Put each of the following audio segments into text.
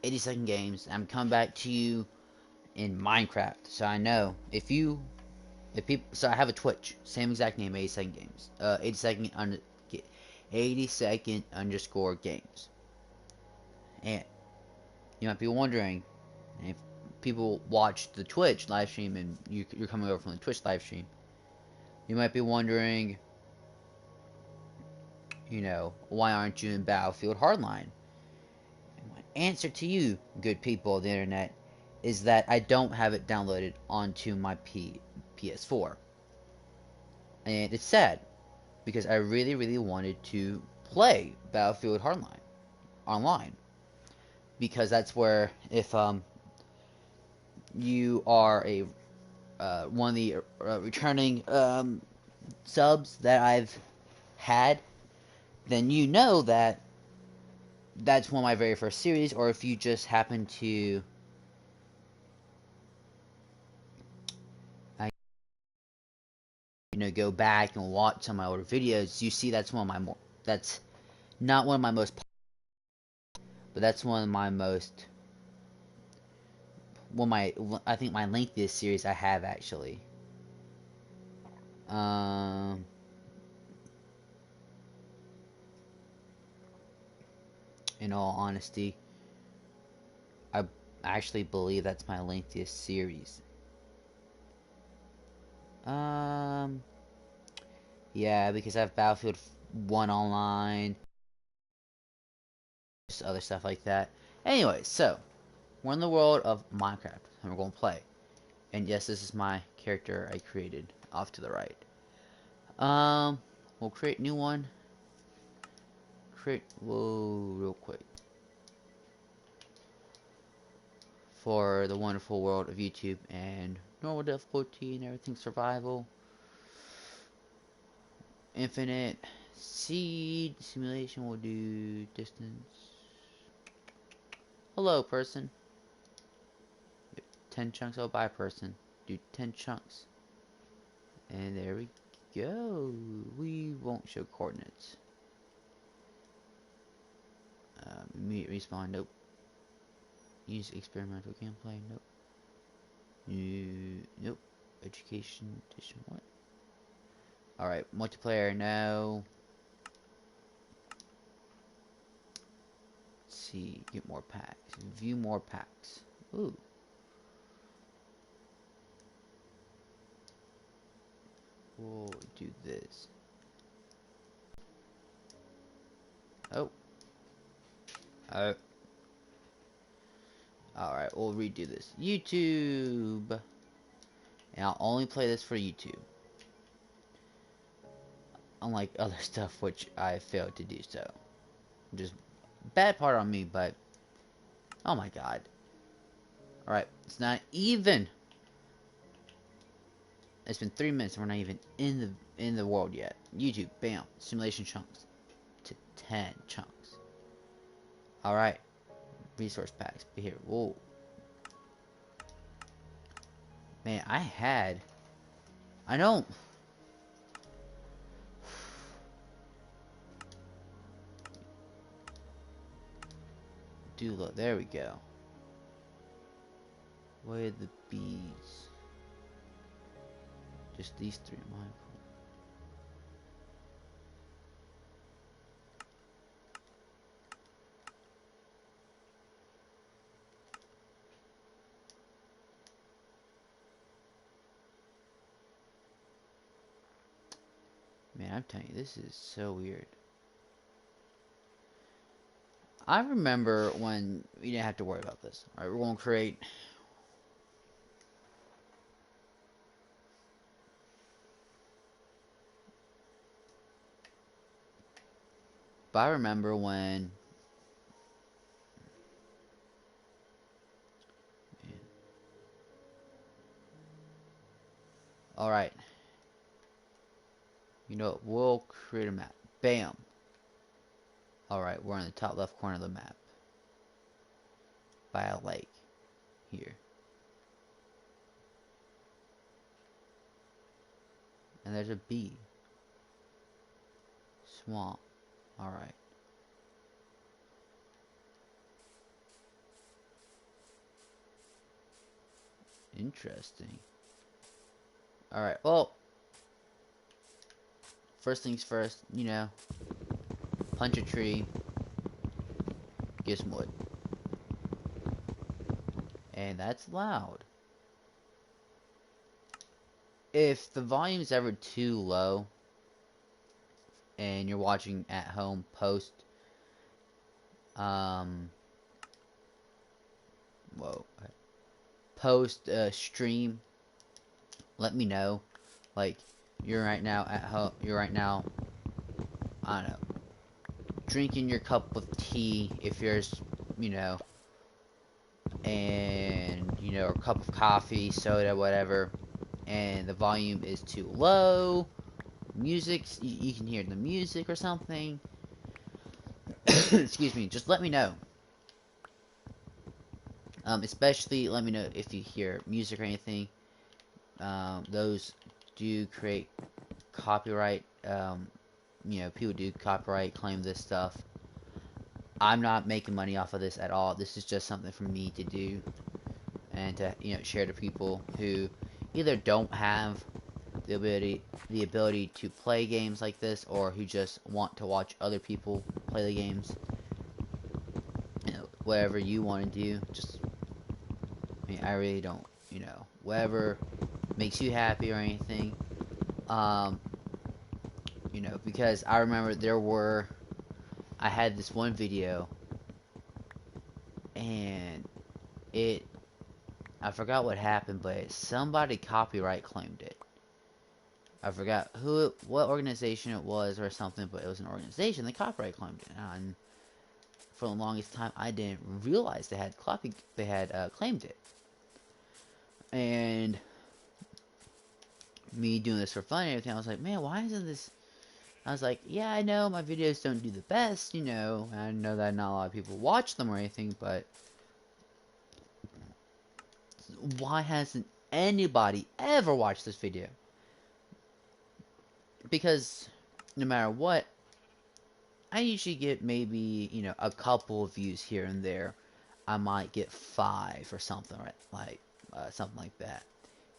82nd Games. I'm coming back to you in Minecraft. So I know if people, so I have a Twitch, same exact name, 82nd Games. 82nd underscore games. And you might be wondering if people watch the Twitch live stream and you're coming over from the Twitch live stream. You might be wondering, why aren't you in Battlefield Hardline? And my answer to you, good people of the internet, is that I don't have it downloaded onto my PS4. And it's sad because I really, really wanted to play Battlefield Hardline online because that's where if you are a one of the returning subs that I've had, then you know that that's one of my very first series. Or if you just happen to go back and watch some of my older videos, you see that's that's not one of my most, but that's one of my most, I think my lengthiest series I have actually. Um, in all honesty, I actually believe that's my lengthiest series. Um, yeah, because I have Battlefield 1 online, just other stuff like that. Anyway, so we're in the world of Minecraft, and we're going to play. And yes, this is my character I created off to the right. We'll create a new one. Whoa, real quick. For the wonderful world of YouTube and normal difficulty and everything, survival. Infinite. Seed. Simulation will do distance. Hello, person. 10 chunks. Oh, bye, person. Do 10 chunks. And there we go. We won't show coordinates. Immediate respawn. Nope. Use experimental gameplay. Nope. Nope. Education edition. What? Alright. Multiplayer. No. Let's see. Get more packs. View more packs. Ooh. We'll do this. Oh. Oh. Alright, we'll redo this. YouTube! And I'll only play this for YouTube. Unlike other stuff which I failed to do so. Just bad part on me, but oh my god. Alright, it's not even. It's been 3 minutes and we're not even in the world yet. YouTube, bam, simulation chunks to 10 chunks. Alright. Resource packs. Be here. Whoa. Man, I don't. Dude, look, there we go. Where are the bees? Just these three. Man, I'm telling you, this is so weird. I remember when we didn't have to worry about this. Alright, we're going to create. But I remember when. Alright. We'll create a map. Bam. Alright, we're in the top left corner of the map. By a lake. Here. And there's a bee. Swamp. Alright. Interesting. Alright, well, first things first, you know, punch a tree, get some wood. And that's loud. If the volume's ever too low, and you're watching at home post, whoa, post stream, let me know. Like, you're right now at home, you're right now, I don't know, drinking your cup of tea, if yours, you know, and, you know, a cup of coffee, soda, whatever, and the volume is too low, music, you can hear the music or something, excuse me, just let me know. Especially let me know if you hear music or anything. Those do create copyright. You know, people do copyright claim this stuff. I'm not making money off of this at all. This is just something for me to do and to, you know, share to people who either don't have the ability to play games like this, or who just want to watch other people play the games. You know, whatever you want to do, just, I mean, I really don't, you know, whatever makes you happy or anything. You know, because I remember I had this one video, and I forgot what happened, but somebody copyright claimed it. I forgot what organization it was or something, but it was an organization that copyright claimed it. And for the longest time, I didn't realize they had claimed it. And me doing this for fun and everything, I was like, man, why isn't this? I was like, yeah, I know my videos don't do the best, you know, and I know that not a lot of people watch them or anything, but why hasn't anybody ever watched this video? Because no matter what, I usually get maybe, you know, a couple of views here and there. I might get 5 or something, right? Like, something like that.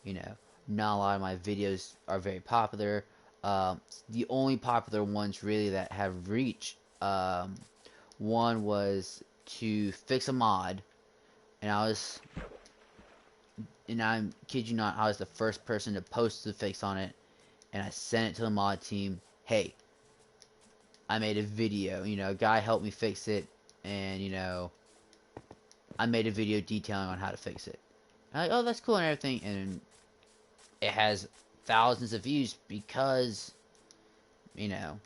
You know, not a lot of my videos are very popular. The only popular ones really that have reach, one was to fix a mod, and I'm kid you not, I was the first person to post the fix on it, and I sent it to the mod team. Hey, I made a video, you know, a guy helped me fix it, and, you know, I made a video detailing on how to fix it. And I'm like, oh, that's cool and everything, and it has thousands of views because, you know,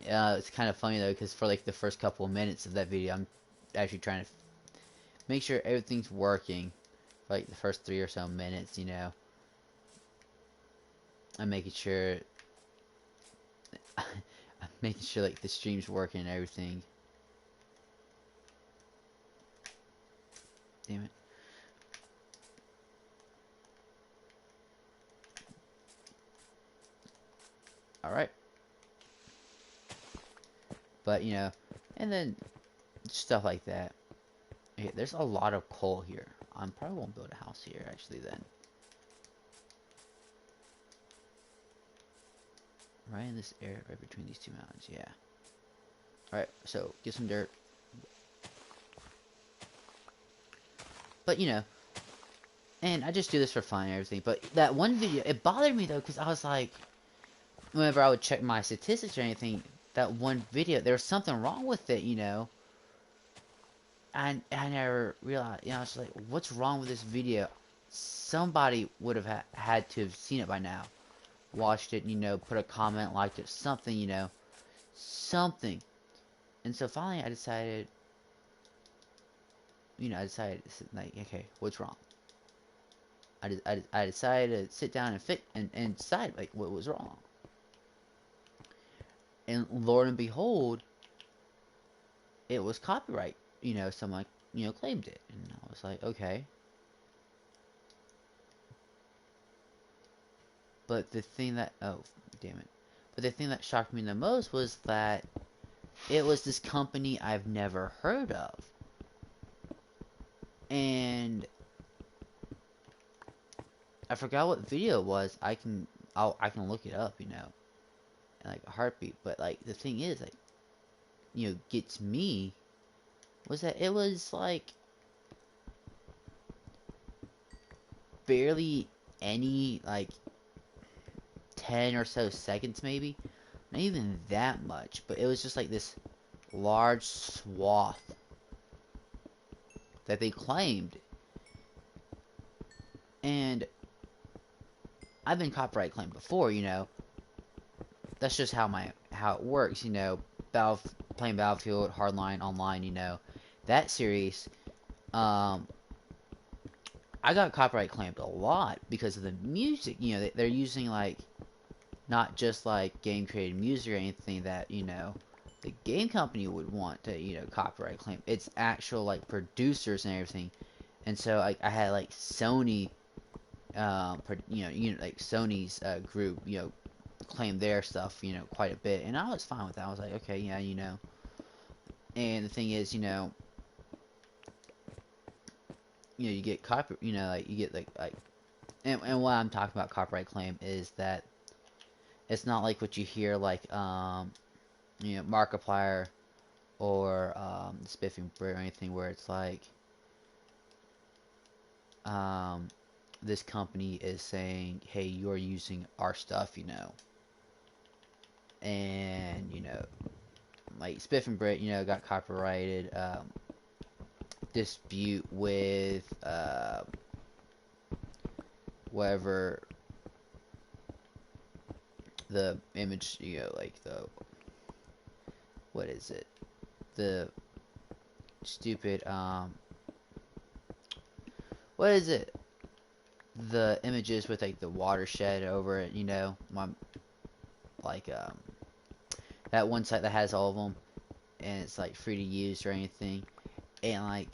it's kind of funny though, because for like the first couple of minutes of that video, I'm actually trying to make sure everything's working for like the first 3 or so minutes, you know. I'm making sure I'm making sure like the stream's working and everything. Damn it. Alright. But, you know, and then stuff like that. Okay, there's a lot of coal here. I probably won't build a house here, actually, then. Right in this area, right between these two mountains, yeah. Alright, so, get some dirt. But, you know, and I just do this for fun and everything, but that one video, it bothered me, though, because I was like, whenever I would check my statistics or anything, that one video, there was something wrong with it, you know. And I never realized, you know, I was like, what's wrong with this video? Somebody would have had to have seen it by now. Watched it, you know, put a comment, liked it, something, you know. Something. And so finally I decided, you know, like, okay, what's wrong? I decided to sit down and decide, like, what was wrong. And Lord and behold, it was copyright. You know, someone, you know, claimed it. And I was like, okay. But the thing that, oh, damn it. But the thing that shocked me the most was that it was this company I've never heard of. And I forgot what video it was. I can look it up, in like a heartbeat. But like the thing is, like, gets me was that it was like barely any, like 10 or so seconds maybe. Not even that much, but it was just like this large swath that they claimed. And I've been copyright claimed before, That's just how it works, playing Battlefield Hardline online, that series. I got copyright claimed a lot because of the music. They're using like not just like game created music or anything that the game company would want to copyright claim. It's actual like producers and everything. And so I had like Sony, like Sony's group, claim their stuff, quite a bit, and I was fine with that. I was like, okay, yeah, And the thing is, you get copy, like you get like, and what I'm talking about copyright claim is that it's not like what you hear like, Markiplier or Spiffing Brit or anything where it's like, this company is saying, hey, you're using our stuff, and like Spiff and Brit, got copyrighted. Dispute with whatever the image, like the what is it? The stupid what is it? The images with like the watershed over it, like that one site that has all of them, and it's like free to use or anything, and like,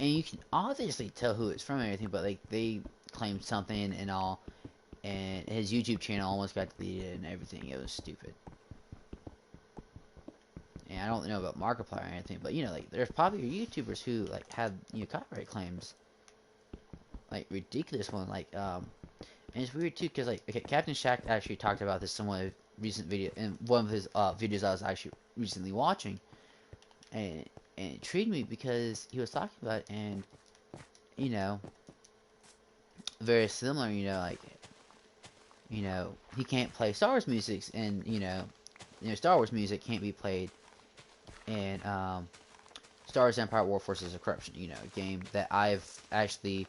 and you can obviously tell who it's from and everything, but like they claimed something and all, and his YouTube channel almost got deleted and everything. It was stupid. And I don't know about Markiplier or anything, but like there's popular YouTubers who like have copyright claims, like ridiculous one, like and it's weird too because like okay, Captain Shack actually talked about this in one of recent video in one of his videos I was actually recently watching, and it intrigued me because he was talking about it, and you know very similar, like he can't play Star Wars music, and Star Wars music can't be played in Star Wars Empire War Forces of Corruption, a game that I've actually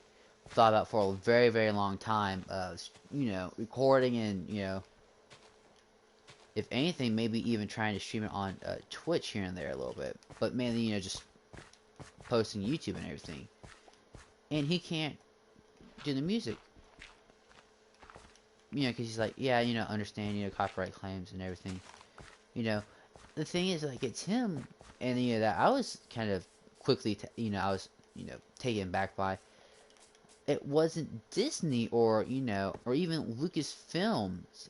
thought about for a very, very long time, recording and, if anything, maybe even trying to stream it on Twitch here and there a little bit, but mainly, just posting YouTube and everything. And he can't do the music, because he's like, yeah, understand, copyright claims and everything, the thing is, like, it's him, and that I was kind of quickly, I was, taken back by. It wasn't Disney or or even Lucasfilms,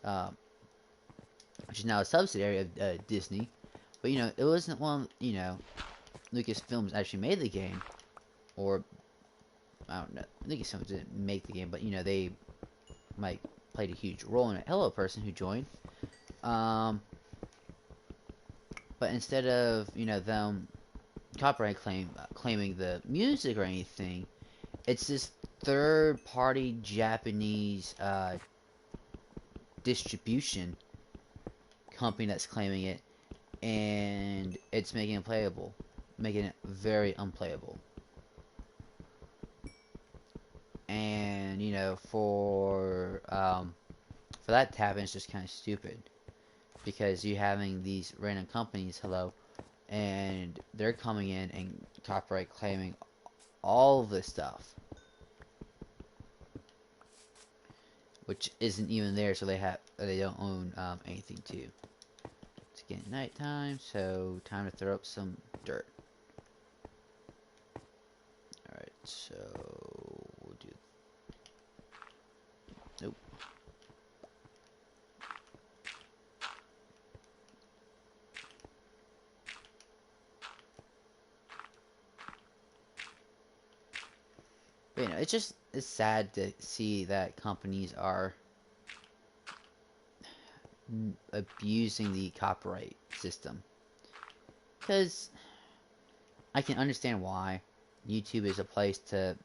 which is now a subsidiary of Disney, but it wasn't one. Lucasfilms actually made the game, or I don't know. Lucasfilms didn't make the game, but they like played a huge role in it. Hello, person who joined. But instead of them copyright claiming the music or anything, it's this third-party Japanese distribution company that's claiming it, and it's making it playable, making it very unplayable. And for that to happen, it's just kind of stupid because you're having these random companies, and they're coming in and copyright claiming all this stuff, which isn't even there, so they don't own anything too. It's getting nighttime, so time to throw up some dirt. Alright, so we'll do. Nope. But, it's sad to see that companies are abusing the copyright system. Because I can understand why YouTube is a place to,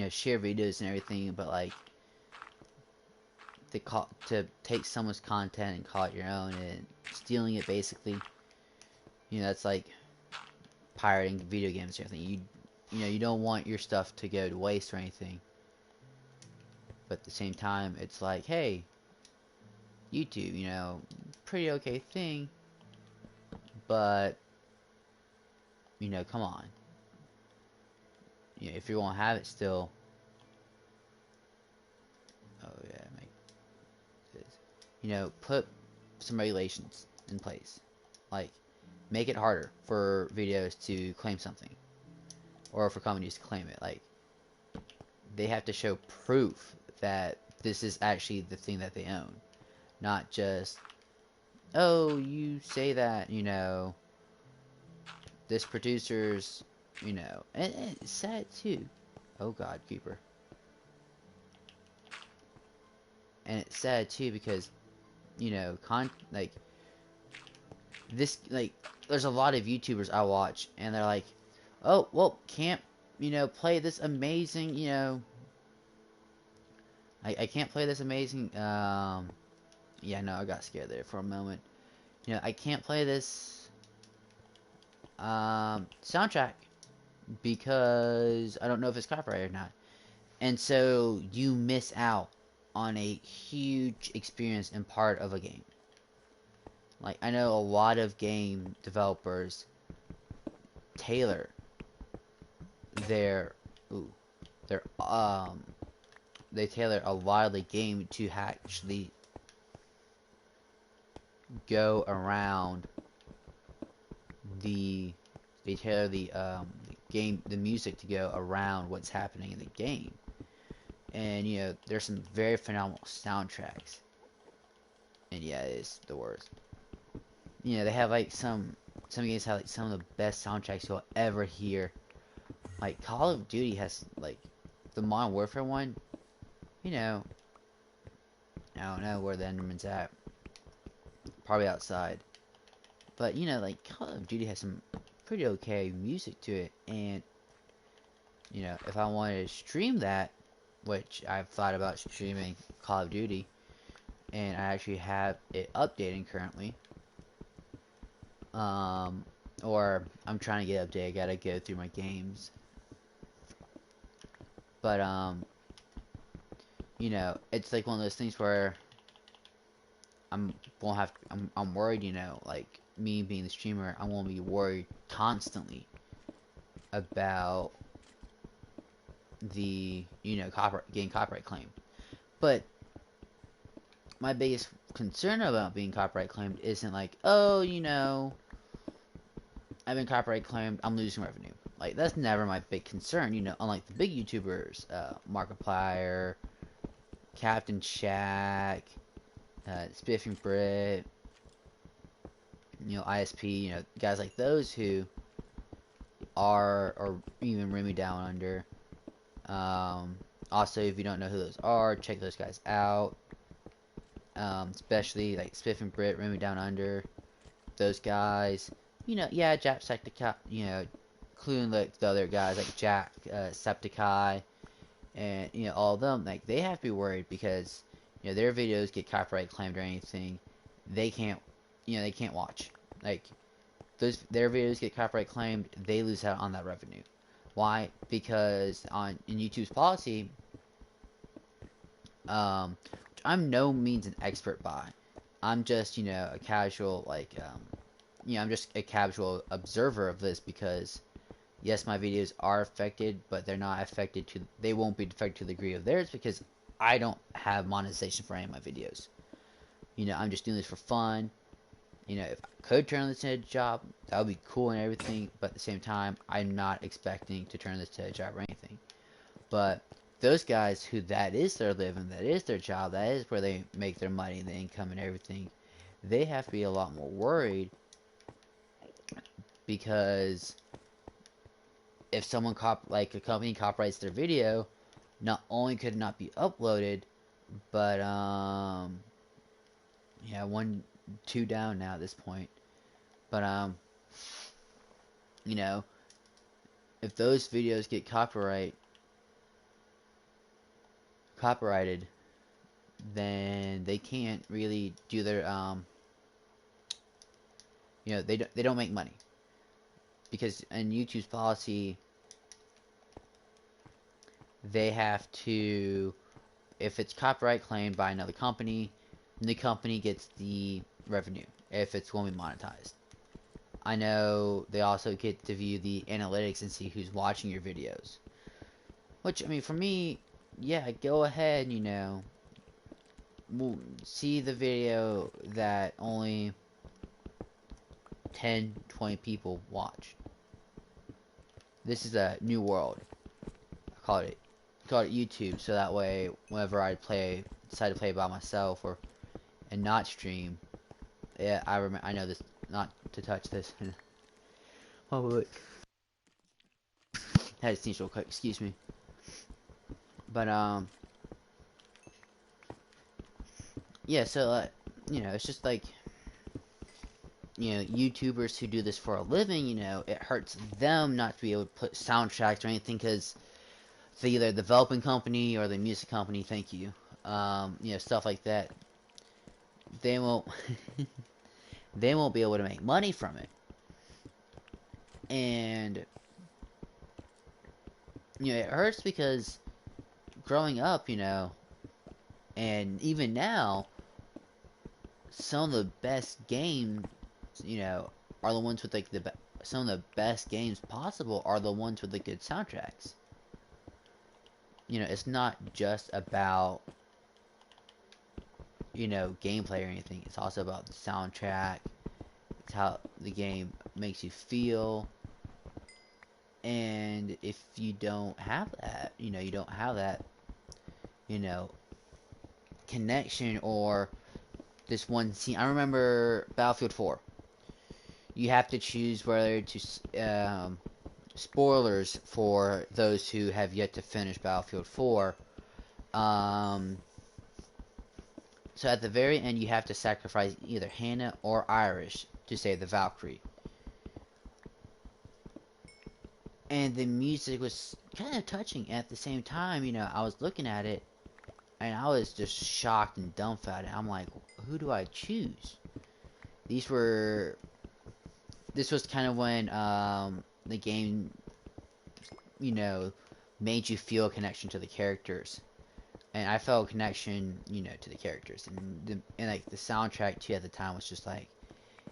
share videos and everything, but like to take someone's content and call it your own and stealing it basically, that's like pirating video games or anything. You don't want your stuff to go to waste or anything. But at the same time, it's like, hey, YouTube, pretty okay thing, but come on. If you want to have it still, oh yeah, make this. Put some regulations in place, like make it harder for videos to claim something, or for companies to claim it. Like they have to show proof that this is actually the thing that they own, not just, oh, you say that, this producer's, and it's sad too. Oh God, Creeper. And it's sad too because, like this, like there's a lot of YouTubers I watch, and they're like, oh, well, can't, play this amazing, I can't play this amazing, yeah, no, I got scared there for a moment. I can't play this, soundtrack because I don't know if it's copyrighted or not. And so you miss out on a huge experience and part of a game. Like, I know a lot of game developers tailor their, their, they tailor a lot of the game to actually go around they tailor the game, the music to go around what's happening in the game. And, there's some very phenomenal soundtracks. And yeah, it's the worst. They have like some games have like some of the best soundtracks you'll ever hear. Like Call of Duty has like the Modern Warfare one. I don't know where the Enderman's at. Probably outside. But like Call of Duty has some pretty okay music to it, and if I wanted to stream that, which I've thought about streaming Call of Duty, and I actually have it updating currently. Or I'm trying to get updated. I gotta go through my games. But it's like one of those things where I'm worried. Like me being the streamer, I won't be worried constantly about the getting copyright claim. But my biggest concern about being copyright claimed isn't like, oh, I've been copyright claimed, I'm losing revenue. Like, that's never my big concern, unlike the big YouTubers, Markiplier, Captain Shack, Spiffing Brit, ISP, guys like those who are, or even Remy Down Under. Also, if you don't know who those are, check those guys out. Especially like Spiffing Brit, Remy Down Under, those guys. Yeah, Jacksepticeye, including like the other guys like Jacksepticeye, and all of them, like they have to be worried because their videos get copyright claimed or anything, they can't they can't watch. Like their videos get copyright claimed, they lose out on that revenue. Why? Because in YouTube's policy, which I'm no means an expert by, I'm just a casual like I'm just a casual observer of this because yes, my videos are affected, but they're not affected to, they won't be affected to the degree of theirs because I don't have monetization for any of my videos. I'm just doing this for fun. If I could turn this into a job, that would be cool and everything, but at the same time, I'm not expecting to turn this to a job or anything. But those guys who that is their living, that is their job, that is where they make their money, the income and everything, they have to be a lot more worried because if someone like a company copyrights their video, not only could it not be uploaded, but yeah, two down now at this point. But you know, if those videos get copyrighted, then they can't really do their they don't make money, because in YouTube's policy, they have to, if it's copyright claimed by another company, the company gets the revenue if it's going to be monetized. I know they also get to view the analytics and see who's watching your videos. Which, I mean, for me, yeah, go ahead, we'll see the video that only 10, 20 people watch. This is a new world. I call it YouTube, so that way, whenever I decide to play by myself and not stream, yeah, I know this, not to touch this. Oh, wait. Had to sneeze real quick, excuse me. But, yeah, so, it's just like, YouTubers who do this for a living, it hurts them not to be able to put soundtracks or anything, because either the developing company or the music company, thank you, stuff like that, they won't, they won't be able to make money from it. And, it hurts because growing up, and even now, some of the best games, are the ones with like some of the best games possible are the ones with the good soundtracks. It's not just about gameplay or anything. It's also about the soundtrack. It's how the game makes you feel. And if you don't have that, you don't have that, connection, or this one scene. I remember Battlefield 4. You have to choose whether to, spoilers for those who have yet to finish Battlefield 4. So at the very end, you have to sacrifice either Hannah or Irish to save the Valkyrie. And the music was kind of touching at the same time. I was looking at it, and I was just shocked and dumbfounded. I'm like, who do I choose? This was kind of when the game, made you feel a connection to the characters. And I felt a connection, to the characters. And like the soundtrack too at the time was just like,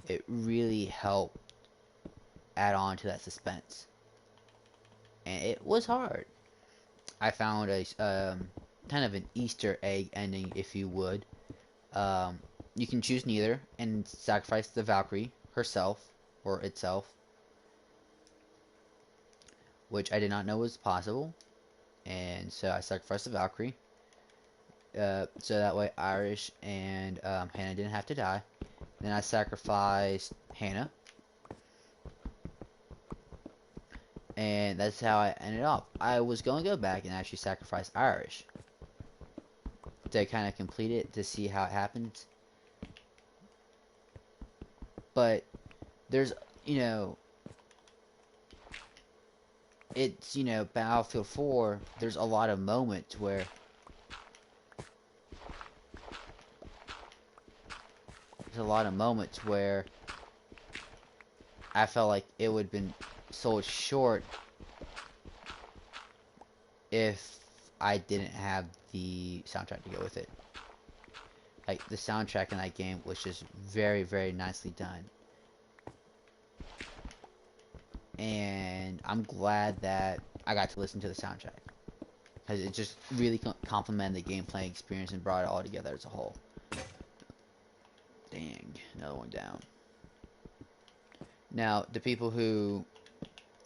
it really helped add on to that suspense. And it was hard. I found a kind of an Easter egg ending, if you would. You can choose neither and sacrifice the Valkyrie herself or itself, which I did not know was possible. And so I sacrificed the Valkyrie. So that way Irish and Hannah didn't have to die. Then I sacrificed Hannah. And that's how I ended up. I was going to go back and actually sacrifice Irish to kind of complete it, to see how it happens. But there's, it's, Battlefield 4, there's a lot of moments where I felt like it would have been sold short if I didn't have the soundtrack to go with it. Like, the soundtrack in that game was just very, very nicely done. And I'm glad that I got to listen to the soundtrack, because it just really complemented the gameplay experience and brought it all together as a whole. Dang, another one down. Now, the people who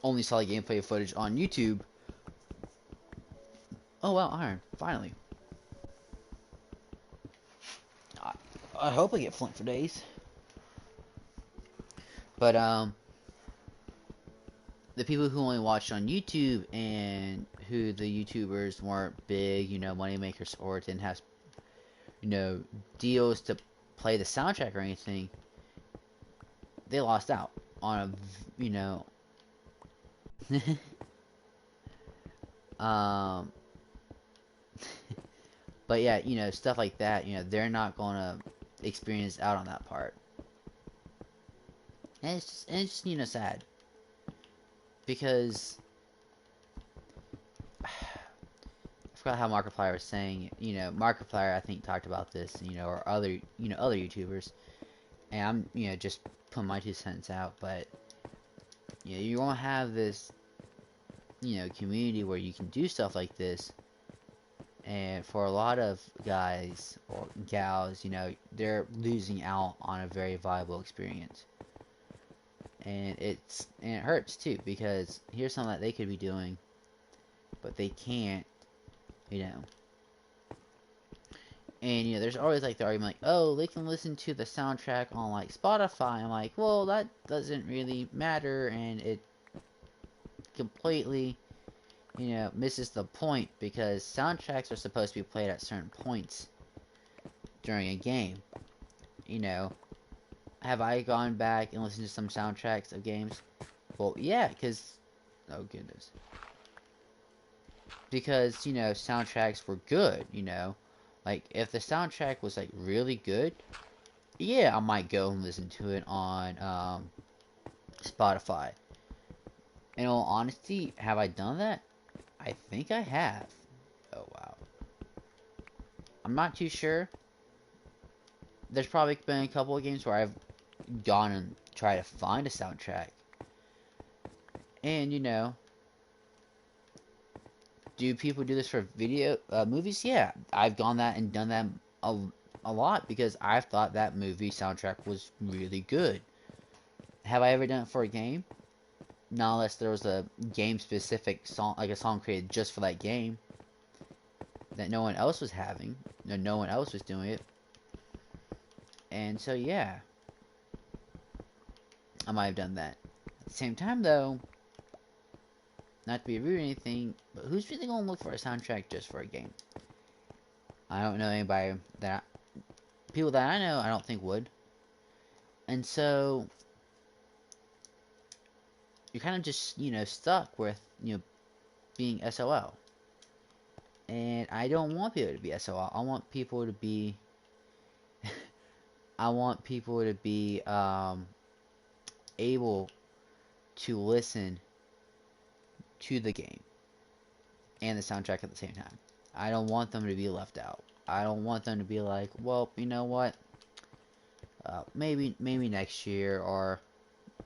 only saw the gameplay footage on YouTube... Oh wow, iron, finally. I hope I get flint for days. But, the people who only watched on YouTube and who the YouTubers weren't big, money makers, or didn't have, deals to play the soundtrack or anything, they lost out on um, but yeah, stuff like that, they're not gonna experience out on that part. And it's just, sad. Because I forgot how Markiplier was saying, Markiplier I think talked about this, or other YouTubers, and I'm, just putting my 2 cents out, but you won't have this, community where you can do stuff like this, and for a lot of guys or gals, they're losing out on a very valuable experience, and it hurts too, because here's something that they could be doing, but they can't, you know. And there's always like the argument, like, oh, they can listen to the soundtrack on like Spotify. I'm like, well, that doesn't really matter, and it completely, misses the point, because soundtracks are supposed to be played at certain points during a game. You know, have I gone back and listened to some soundtracks of games? Well, yeah, because, oh goodness, because soundtracks were good. Like if the soundtrack was like really good, yeah, I might go and listen to it on Spotify. In all honesty, have I done that? I think I have. Oh wow. I'm not too sure. There's probably been a couple of games where I've gone and tried to find a soundtrack. And do people do this for video movies? Yeah, I've gone that and done that a lot, because I've thought that movie soundtrack was really good. Have I ever done it for a game? Not unless there was a game specific song, like a song created just for that game that no one else was having, no one else was doing it. And so yeah, I might have done that. At the same time though, not to be rude or anything, but who's really gonna look for a soundtrack just for a game? I don't know anybody people that I know, I don't think would. And so you're kind of just, stuck with, being SOL. And I don't want people to be SOL. I want people to be I want people to be able to listen to the game and the soundtrack at the same time. I don't want them to be left out. I don't want them to be like, well, you know what? Maybe next year, or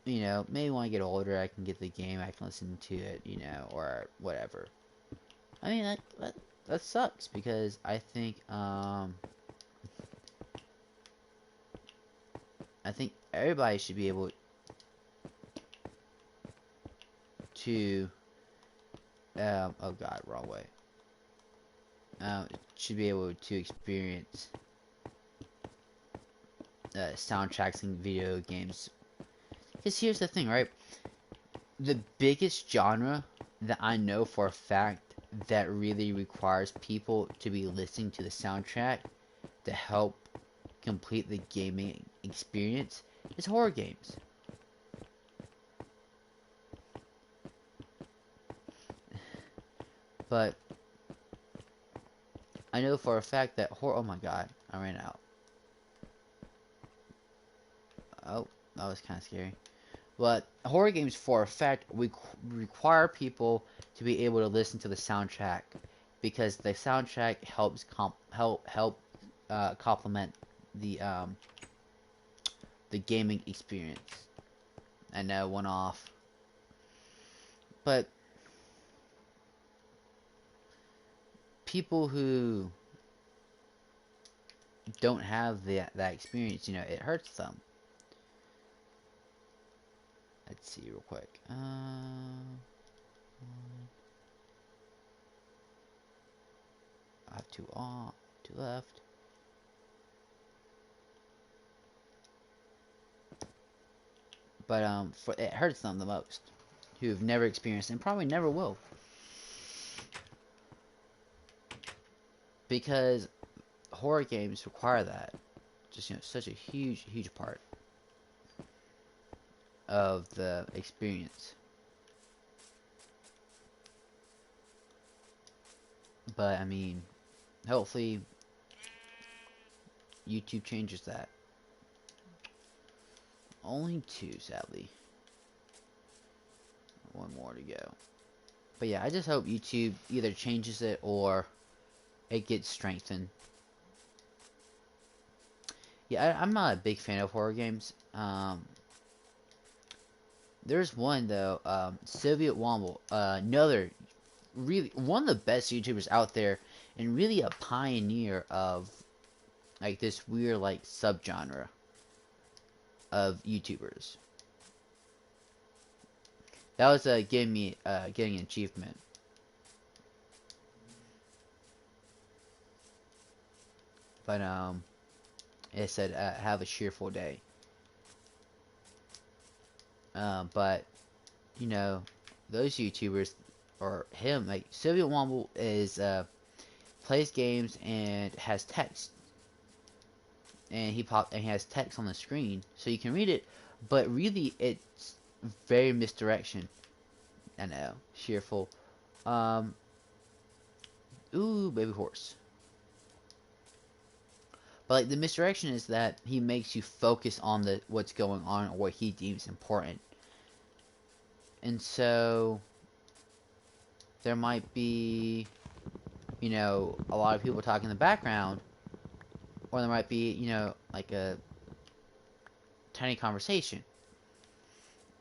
maybe when I get older, I can get the game, I can listen to it, or whatever. I mean, that sucks, because I think everybody should be able to oh god, wrong way. Should be able to experience soundtracks in video games. Because here's the thing, right? The biggest genre that I know for a fact that really requires people to be listening to the soundtrack to help complete the gaming experience is horror games. But I know for a fact that oh my god, I ran out. Oh, that was kind of scary. But horror games, for a fact, require people to be able to listen to the soundtrack, because the soundtrack helps complement the gaming experience. I know, one off, but people who don't have that experience, it hurts them. Let's see real quick. I have two on, two left. But it hurts them the most. who've never experienced and probably never will. Because horror games require that. Just, such a huge part of the experience. But, I mean, hopefully YouTube changes that. Only 2, sadly. 1 more to go. But yeah, I just hope YouTube either changes it or it gets strengthened. Yeah, I'm not a big fan of horror games. There's one though, Soviet Womble, another really one of the best YouTubers out there, and really a pioneer of like this weird like subgenre of YouTubers. That was getting an achievement. But it said have a cheerful day. But those YouTubers or him, like Soviet Womble is plays games and has text, and he has text on the screen so you can read it, but really it's very misdirection. I know, cheerful. Ooh, baby horse. But like the misdirection is that he makes you focus on what's going on or what he deems important. And so there might be, a lot of people talking in the background, or there might be, like a tiny conversation.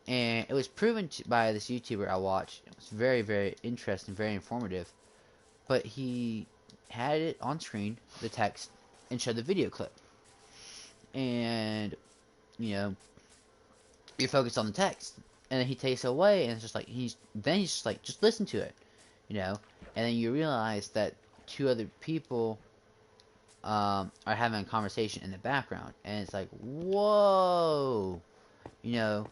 And it was proven by this YouTuber I watched. It was very, very interesting, very informative. But he had it on screen, the text, and showed the video clip. And, you focus on the text. And then he takes it away, and it's just like, he's just like, just listen to it. And then you realize that 2 other people are having a conversation in the background. And it's like, whoa! And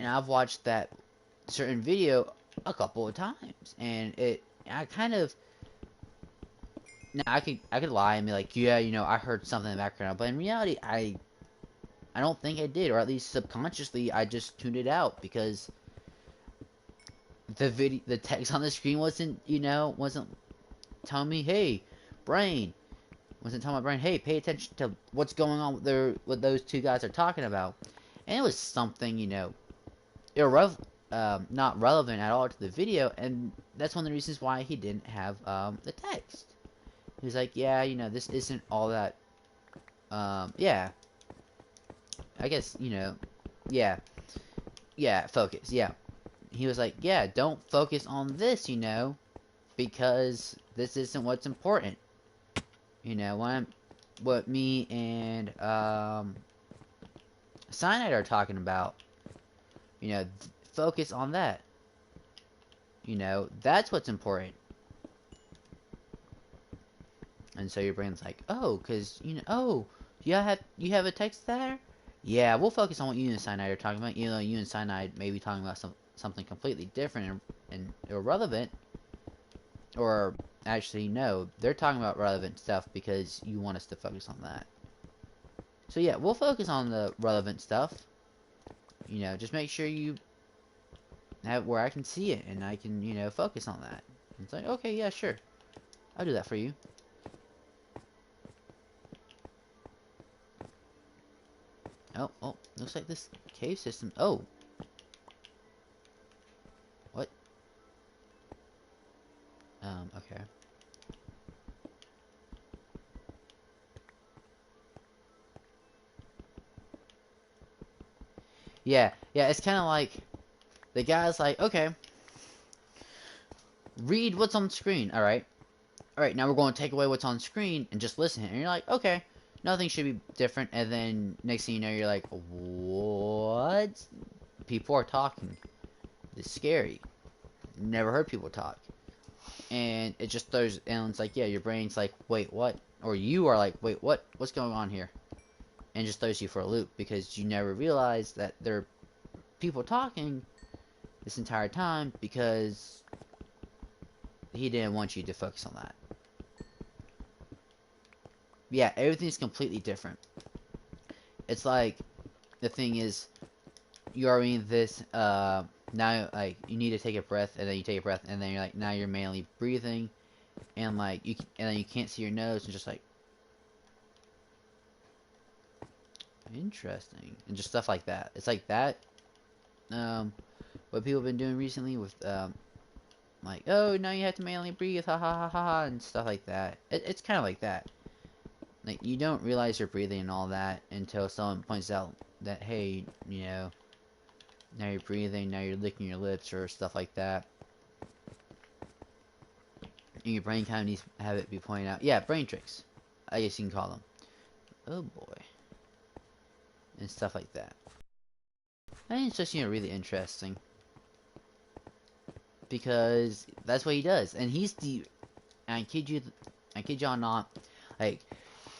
I've watched that certain video a couple of times, and I kind of, now I could lie and be like, yeah, I heard something in the background, but in reality, I don't think I did, or at least subconsciously, I just tuned it out because the text on the screen wasn't telling me, hey, brain, wasn't telling my brain, hey, pay attention to what's going on with what those 2 guys are talking about, and it was something, not relevant at all to the video, and that's one of the reasons why he didn't have the text. He was like, yeah, this isn't all that, yeah, I guess, yeah, focus, yeah. He was like, yeah, don't focus on this, because this isn't what's important. What me and Cyanide are talking about, focus on that. That's what's important. And so your brain's like, oh, because, oh, you have a text there? Yeah, we'll focus on what you and Cyanide are talking about. You and Cyanide may be talking about something completely different and irrelevant. Or, actually, no, they're talking about relevant stuff because you want us to focus on that. So yeah, we'll focus on the relevant stuff. Just make sure you have where I can see it and I can, focus on that. It's like, okay, yeah, sure. I'll do that for you. Oh, looks like this cave system. Oh. What? Okay. Yeah, it's kind of like, the guy's like, okay, read what's on the screen, alright? Alright, now we're going to take away what's on screen and just listen. And you're like, okay, nothing should be different. And then next thing you know, you're like, what? People are talking. It's scary. Never heard people talk. And it just throws, and it's like, yeah, your brain's like, wait, what? Or you are like, wait, what? What's going on here? And it just throws you for a loop because you never realized that there are people talking, this entire time because he didn't want you to focus on that. Yeah, everything's completely different. It's like, the thing is, you are in this, now, like, you need to take a breath, and then you take a breath, and then you're like, now you're manually breathing, and like, and then you can't see your nose, and just like, interesting, and just stuff like that. It's like that, what people have been doing recently with, like, oh, now you have to manually breathe, ha ha ha ha, ha, and stuff like that. It's kind of like that. Like, you don't realize you're breathing and all that until someone points out that, hey, you know, now you're breathing, now you're licking your lips or stuff like that. And your brain kind of needs to have it be pointed out. Yeah, brain tricks, I guess you can call them. Oh boy. And stuff like that. I think it's just, you know, really interesting. Because that's what he does. And he's the, and I kid you not, like,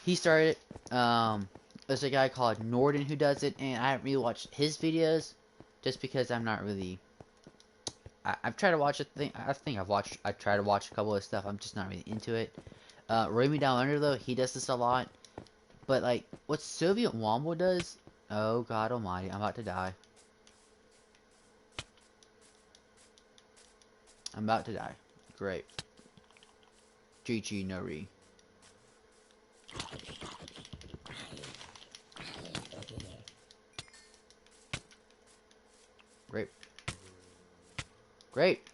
he started, there's a guy called Norden who does it, and I haven't really watched his videos, just because I'm not really, I've tried to watch a thing, I tried to watch a couple of stuff, I'm just not really into it. Raymond Down Under, though, he does this a lot, but, like, what Soviet Wombo does, oh god almighty, I'm about to die. I'm about to die. Great. GG Nori. Great. Great.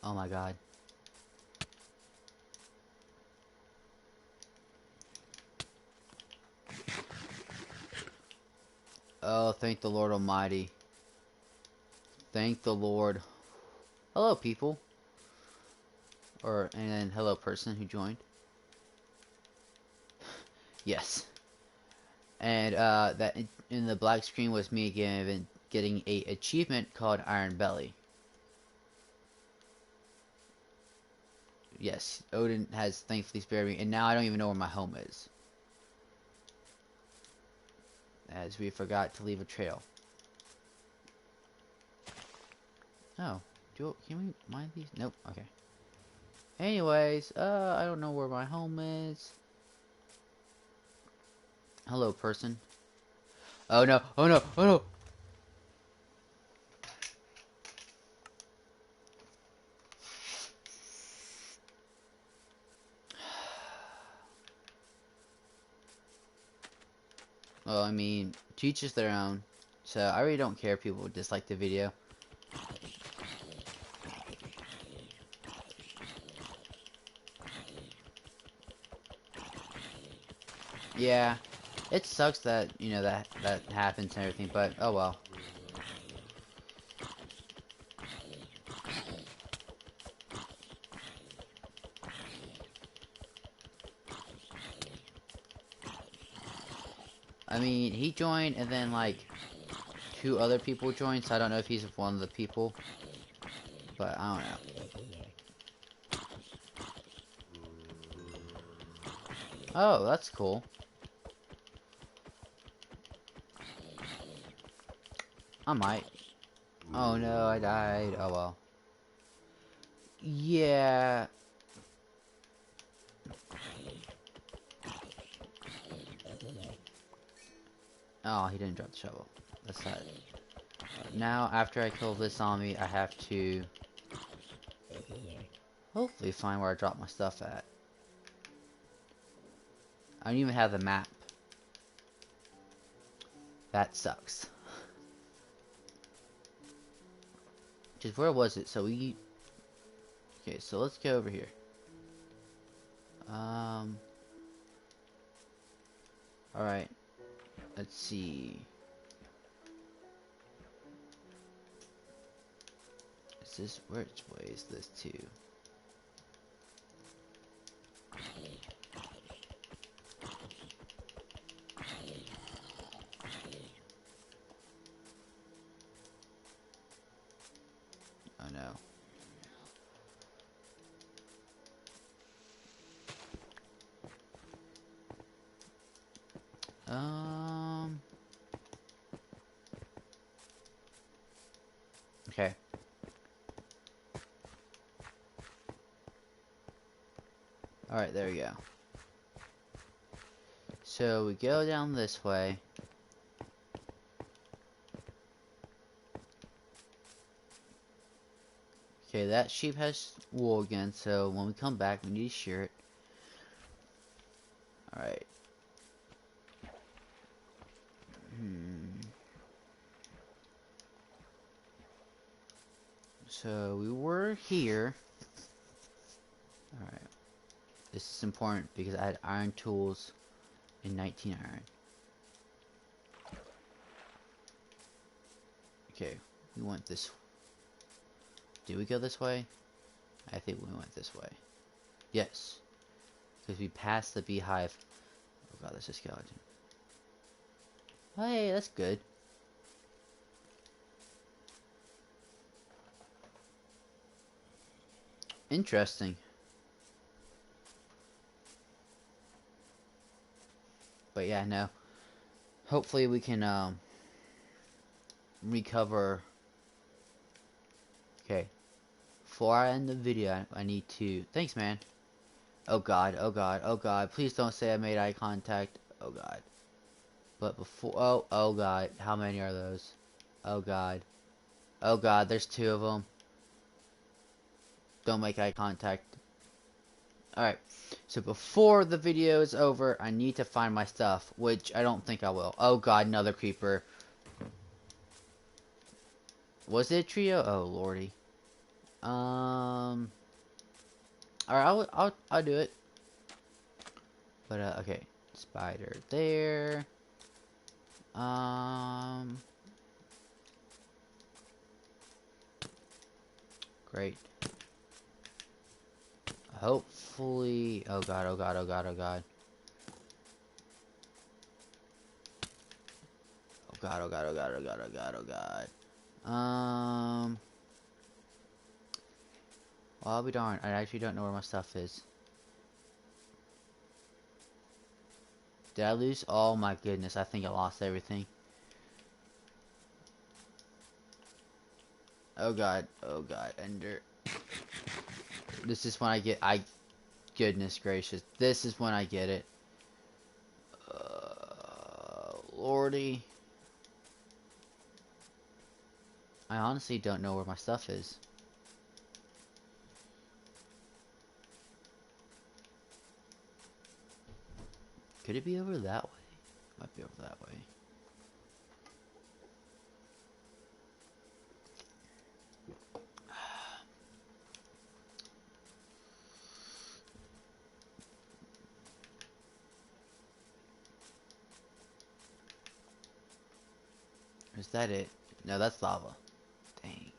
Oh my god. Oh, thank the Lord Almighty. Thank the Lord. Hello, people. And then hello, person who joined. Yes. And that in the black screen was me getting a achievement called Iron Belly. Yes, Odin has thankfully spared me, and now I don't even know where my home is, as we forgot to leave a trail. Oh, can we mine these? Nope. Okay. Anyways, I don't know where my home is. Hello, person. Oh no! Oh no! Oh no! Well, I mean, to each is their own. So I really don't care if people dislike the video. Yeah, it sucks that, you know, that happens and everything, but oh well. I mean, he joined and then like 2 other people joined, so I don't know if he's one of the people. But I don't know. Oh, that's cool. I might. Oh no, I died. Oh well. Yeah. Oh, he didn't drop the shovel. That's sad. Now, after I kill this zombie, I have to hopefully find where I dropped my stuff at. I don't even have the map. That sucks. Just where was it? Okay, so let's go over here. Alright. Let's see. Which way is this to? Oh no. Okay. Alright, there we go. So we go down this way. Okay, that sheep has wool again, so when we come back, we need to shear it. Alright. So we were here. Alright. This is important because I had iron tools and 19 iron. Okay, we went this. Did we go this way? I think we went this way. Yes. Because we passed the beehive. Oh god, that's a skeleton. Hey, that's good. Interesting. But yeah, no. Hopefully we can recover. Okay. Before I end the video, I need to. Thanks, man. Oh god, oh god, oh god. Please don't say I made eye contact. Oh god. But before. Oh god. How many are those? Oh god. Oh god, there's 2 of them. Don't make eye contact. Alright. So before the video is over, I need to find my stuff, which I don't think I will. Oh god, another creeper. Was it a trio? Oh lordy. Alright, I'll do it. But okay. Spider there. Great. Hopefully. Oh god, oh god, oh god, oh god. Oh god, oh god, oh god, oh god, oh god, oh god. Well, I'll be darned. I actually don't know where my stuff is. Did I lose? Oh my goodness, I think I lost everything. Oh god, Ender. This is when goodness gracious. This is when I get it. Lordy. I honestly don't know where my stuff is. Could it be over that way? Might be over that way. Is that it? No, that's lava. Dang.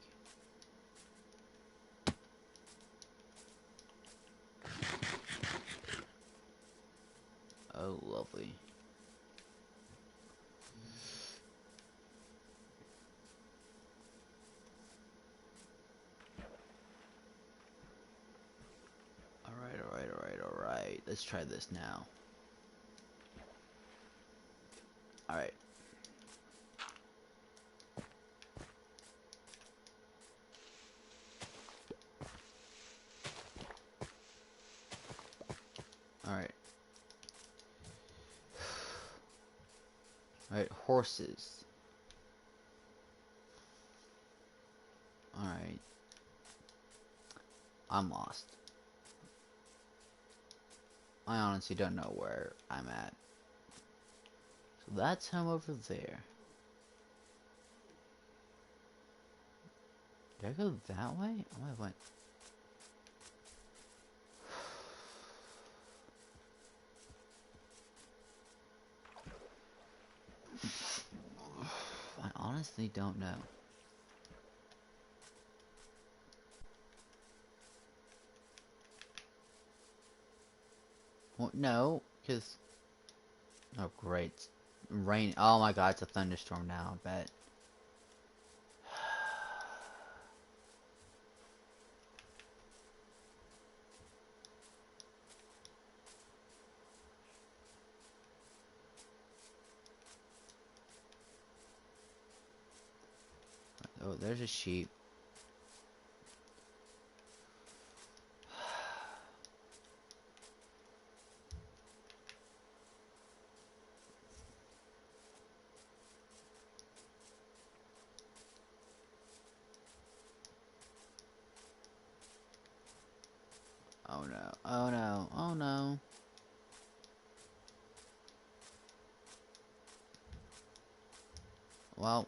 Oh, lovely. Alright. Let's try this now. Alright. Alright. Alright, horses. Alright. I'm lost. I honestly don't know where I'm at. So that's him over there. Did I go that way? Oh, I went. I honestly don't know. Well, no, because... Oh, great. Rain. Oh my god, it's a thunderstorm now, I bet. Oh, there's a sheep. Oh no. Oh no. Oh no. Well.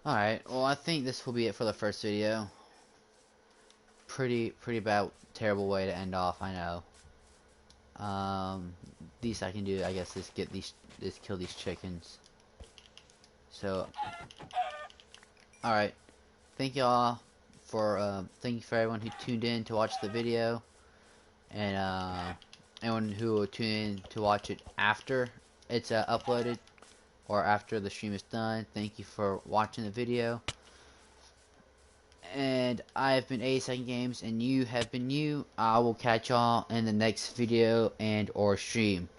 Alright, well I think this will be it for the first video. Pretty bad, terrible way to end off, I know. Least I can do, I guess, is kill these chickens. So, alright. Thank y'all for, thank you for everyone who tuned in to watch the video. And, anyone who will tune in to watch it after it's uploaded or after the stream is done. Thank you for watching the video. And I have been 82nd Games, and you have been you. I will catch y'all in the next video and or stream.